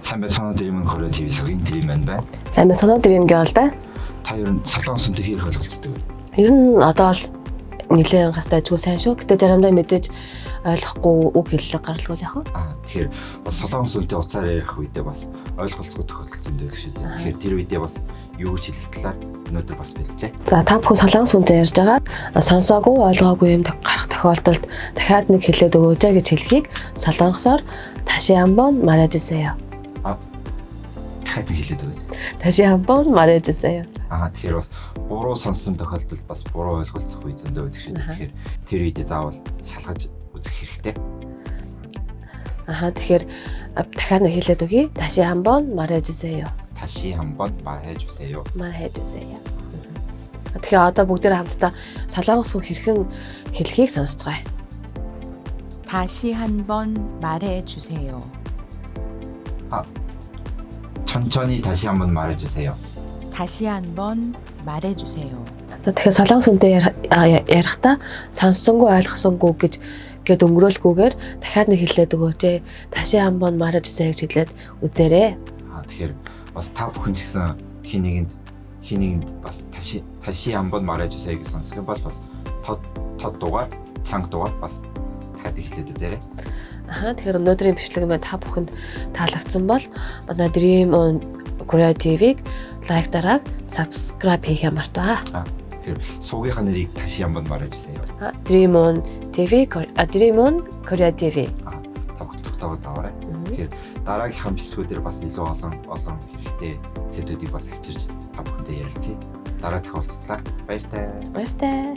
Сайн байцгаана Dream Korea TV-ийн Dream байна. Сайн байна уу Dream Girl да? Та ер нь солонгос үнтэй хэрэг ойлголцдог вэ? Ер нь одоо л нэлээд гастай ажгүй сайн шүү. Гэтэ заримдаа мэдээж ойлгохгүй үг хэллэг гаргалгүй яах вэ? Тэгэхээр бас солонгос үнтэй уцаар ярих үедээ бас ойлголцох тохиолдол зөндөө байдаг шүү дээ. Тэгэхээр тэр үедээ бас юу гэж хэлэх талаар өнөөдөр бас бэлтлээ. За та бүхэн солонгос үнтэй ярьж байгаа сонсоогүй ойлгоогүй юм гарах тохиолдолд дахиад нэг хэлээд өгөөч гэж хэлхийг солонгосоор 다시 한번 말해주세요. Дахиад нэг хэлээд өгөөч. 다시 한번 말해주세요. Тэгэхээр бас буруу сонссон тохиолдолд бас буруу ойлголцох үе зөндөө байдаг шүү дээ. Тэгэхээр тэр үедээ заавал шалгаж үзэх хэрэгтэй. Тэгэхээр дахиад нэг хэлээд өгье. 다시 한번 말해주세요. 다시 한번 말해주세요. 말해주세요. Тэгэхээр одоо бүгдээ хамтдаа солонгос үг хэрхэн хэлхийг сонсцгоё. 다시 한번 말해주세요. 천천히 다시 한번 말해주세요. 다시 한번 말해주세요. Тэгэхээр солонгос үнтэй ярихдаа сонссонгүй ойлгосонгүй гэд өнгөрөөлгүйгээр дахиад нэг хэлээд өгөөч. 다시 한번 말해주세요 гэж хэлээд үзээрэй. Тэгэхээр бас та бүхэн ч гэсэн хин нэгэнд бас 다시 한번 말해주세요 гэж сонсох юм бол бас тод дугаар, чанга дугаар бас дахиад хэлээд үзээрэй. Тэгэхээр өнөөдрийн бичлэг маань та бүхэнд таалагдсан бол манай Dream on Korea TV-г лайктараад subscribe хийх юм мартаа. Тэгэхээр суугийнхаа нэрийг 다시 한번 말해주세요. Dream on TV, Dream on Korea TV. Та бүхэн тогтоогод аваарай. Тэгэхээр дараагийнхаа бичлэгүүдээр бас илүү олон хэрэгтэй сэдвүүдийг бас авчирч та бүхэндээ ярилцъя. Дараа тохиолдолд баяртай. Баяртай.